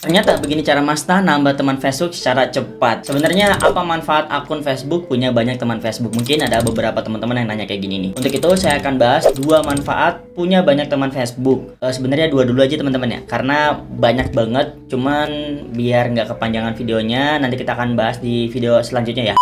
Ternyata begini cara Masta nambah teman Facebook secara cepat. Sebenarnya apa manfaat akun Facebook punya banyak teman Facebook? Mungkin ada beberapa teman-teman yang nanya kayak gini nih. Untuk itu saya akan bahas dua manfaat punya banyak teman Facebook. Sebenarnya dua dulu aja teman-teman ya, karena banyak banget. Cuman biar nggak kepanjangan videonya, nanti kita akan bahas di video selanjutnya ya.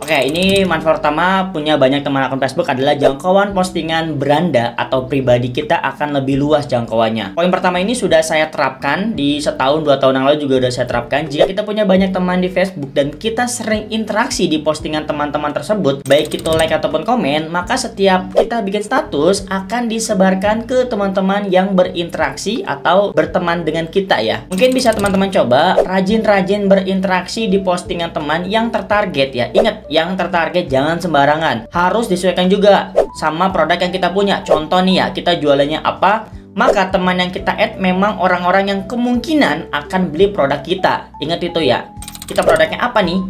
Oke, ini manfaat pertama punya banyak teman akun Facebook adalah jangkauan postingan beranda atau pribadi kita akan lebih luas jangkauannya. Poin pertama ini sudah saya terapkan di setahun 2 tahun yang lalu juga udah saya terapkan. Jika kita punya banyak teman di Facebook dan kita sering interaksi di postingan teman-teman tersebut, baik itu like ataupun komen, maka setiap kita bikin status akan disebarkan ke teman-teman yang berinteraksi atau berteman dengan kita ya. Mungkin bisa teman-teman coba rajin-rajin berinteraksi di postingan teman yang tertarget ya. Ingat, yang tertarget jangan sembarangan, harus disesuaikan juga sama produk yang kita punya. Contoh nih ya, kita jualannya apa, maka teman yang kita add memang orang-orang yang kemungkinan akan beli produk kita. Ingat itu ya, kita produknya apa nih,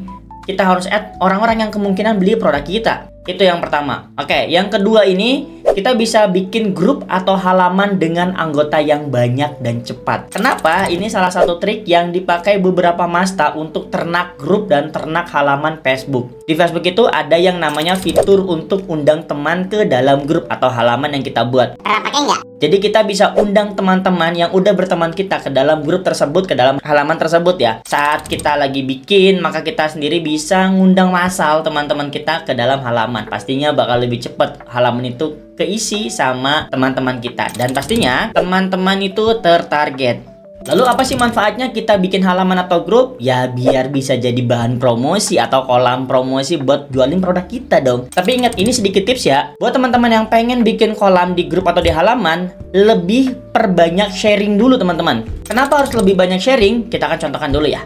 kita harus add orang-orang yang kemungkinan beli produk kita. Itu yang pertama. Oke, yang kedua ini kita bisa bikin grup atau halaman dengan anggota yang banyak dan cepat. Kenapa? Ini salah satu trik yang dipakai beberapa Masta untuk ternak grup dan ternak halaman Facebook. Di Facebook itu ada yang namanya fitur untuk undang teman ke dalam grup atau halaman yang kita buat. Pernah pakai nggak? Jadi kita bisa undang teman-teman yang udah berteman kita ke dalam grup tersebut, ke dalam halaman tersebut ya. Saat kita lagi bikin, maka kita sendiri bisa ngundang massal teman-teman kita ke dalam halaman. Pastinya bakal lebih cepat halaman itu keisi sama teman-teman kita. Dan pastinya teman-teman itu tertarget. Lalu apa sih manfaatnya kita bikin halaman atau grup? Ya biar bisa jadi bahan promosi atau kolam promosi buat jualin produk kita dong. Tapi ingat, ini sedikit tips ya. Buat teman-teman yang pengen bikin kolam di grup atau di halaman, lebih perbanyak sharing dulu teman-teman. Kenapa harus lebih banyak sharing? Kita akan contohkan dulu ya.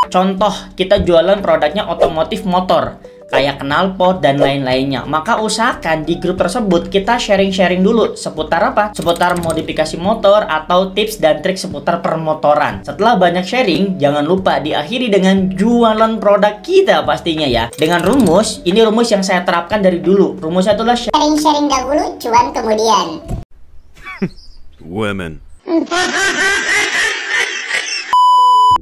Contoh, kita jualan produknya otomotif motor, kayak knalpot dan lain-lainnya. Maka usahakan di grup tersebut kita sharing-sharing dulu seputar apa? Seputar modifikasi motor atau tips dan trik seputar permotoran. Setelah banyak sharing, jangan lupa diakhiri dengan jualan produk kita pastinya ya. Dengan rumus, ini rumus yang saya terapkan dari dulu. Rumusnya itulah Sharing-sharing dahulu, cuan kemudian. Women.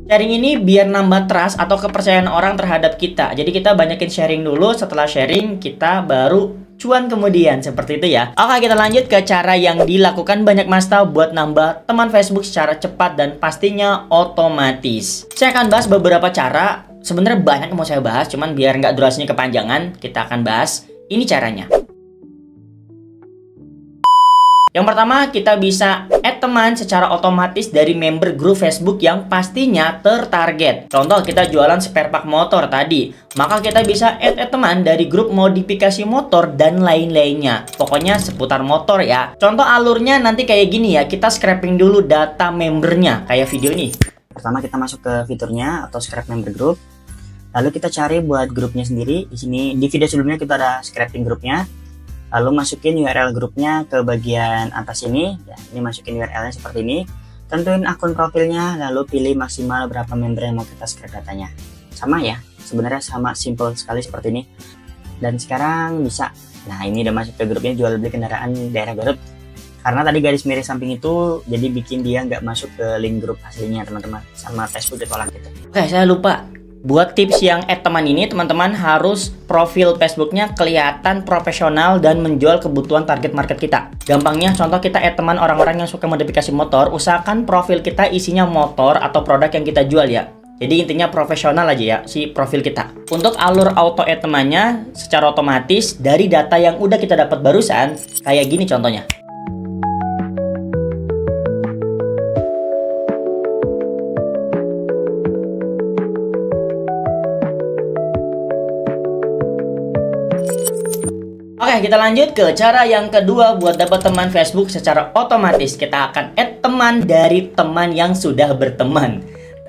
Sharing ini biar nambah trust atau kepercayaan orang terhadap kita. Jadi kita banyakin sharing dulu, setelah sharing kita baru cuan kemudian, seperti itu ya. Oke, kita lanjut ke cara yang dilakukan banyak Masta buat nambah teman Facebook secara cepat dan pastinya otomatis. Saya akan bahas beberapa cara. Sebenarnya banyak yang mau saya bahas, cuman biar nggak durasinya kepanjangan, kita akan bahas ini caranya. Yang pertama, kita bisa add teman secara otomatis dari member grup Facebook yang pastinya tertarget. Contoh, kita jualan spare part motor tadi, maka kita bisa add teman dari grup modifikasi motor dan lain-lainnya. Pokoknya seputar motor ya. Contoh alurnya nanti kayak gini ya, kita scraping dulu data membernya, kayak video ini. Pertama kita masuk ke fiturnya atau scrap member group. Lalu kita cari buat grupnya sendiri. Di sini di video sebelumnya kita ada scraping grupnya. Lalu masukin URL grupnya ke bagian atas ini ya, ini masukin URL-nya seperti ini. Tentuin akun profilnya, lalu pilih maksimal berapa member yang mau kita scrap datanya. Sama ya, sebenarnya sama, simple sekali seperti ini. Dan sekarang bisa, nah ini udah masuk ke grupnya jual beli kendaraan daerah Garut. Karena tadi garis miring samping itu jadi bikin dia nggak masuk ke link grup aslinya teman-teman, sama Facebook ditolak gitu. Oke, saya lupa. Buat tips yang add teman ini, teman-teman harus profil Facebooknya kelihatan profesional dan menjual kebutuhan target market kita. Gampangnya, contoh kita add teman orang-orang yang suka modifikasi motor, usahakan profil kita isinya motor atau produk yang kita jual ya. Jadi intinya profesional aja ya, si profil kita. Untuk alur auto add temannya, secara otomatis dari data yang udah kita dapat barusan, kayak gini contohnya. Oke, kita lanjut ke cara yang kedua buat dapat teman Facebook secara otomatis. Kita akan add teman dari teman yang sudah berteman.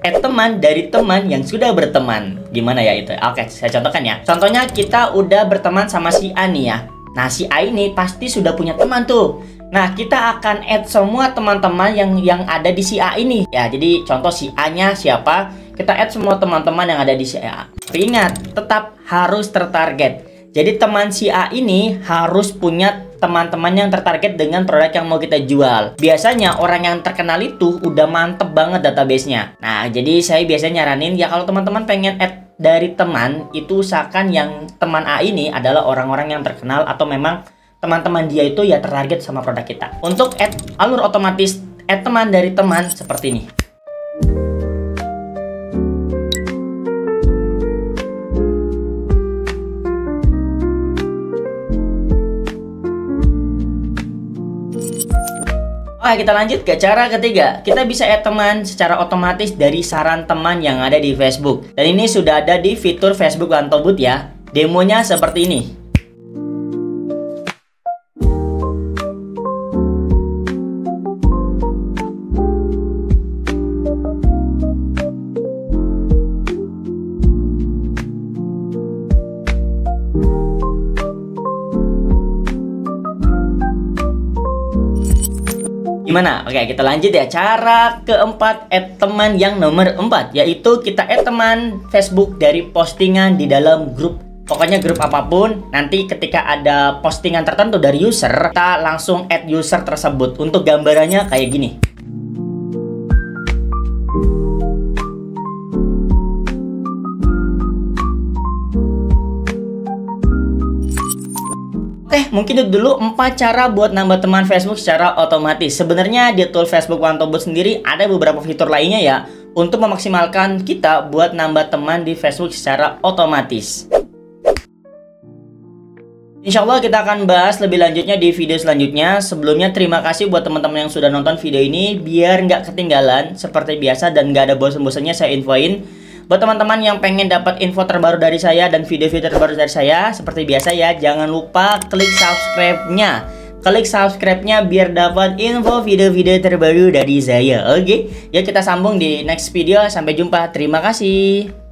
Add teman dari teman yang sudah berteman. Gimana ya itu? Oke, saya contohkan ya. Contohnya kita udah berteman sama si A nih ya. Nah, si A ini pasti sudah punya teman tuh. Nah, kita akan add semua teman-teman yang ada di si A ini. Ya, jadi contoh si A-nya siapa? Kita add semua teman-teman yang ada di si A. Tapi ingat, tetap harus tertarget. Jadi teman si A ini harus punya teman-teman yang tertarget dengan produk yang mau kita jual. Biasanya orang yang terkenal itu udah mantep banget database-nya. Nah, jadi saya biasanya nyaranin ya kalau teman-teman pengen add dari teman, itu usahakan yang teman A ini adalah orang-orang yang terkenal atau memang teman-teman dia itu ya tertarget sama produk kita. Untuk add alur otomatis add teman dari teman seperti ini. Oke, kita lanjut ke cara ketiga. Kita bisa add teman secara otomatis dari saran teman yang ada di Facebook. Dan ini sudah ada di fitur Facebook Wantobut ya. Demonya seperti ini. Gimana? Oke, kita lanjut ya. Cara keempat, add teman yang nomor 4, yaitu kita add teman Facebook dari postingan di dalam grup. Pokoknya grup apapun, nanti ketika ada postingan tertentu dari user, kita langsung add user tersebut. Untuk gambarannya kayak gini. Mungkin itu dulu 4 cara buat nambah teman Facebook secara otomatis. Sebenarnya di tool Facebook Wantobut sendiri ada beberapa fitur lainnya ya untuk memaksimalkan kita buat nambah teman di Facebook secara otomatis. Insya Allah kita akan bahas lebih lanjutnya di video selanjutnya. Sebelumnya terima kasih buat teman-teman yang sudah nonton video ini. Biar nggak ketinggalan seperti biasa dan nggak ada bosan-bosannya saya infoin. Buat teman-teman yang pengen dapat info terbaru dari saya dan video-video terbaru dari saya, seperti biasa ya, jangan lupa klik subscribe-nya. Klik subscribe-nya biar dapat info video-video terbaru dari saya. Oke, ya kita sambung di next video. Sampai jumpa. Terima kasih.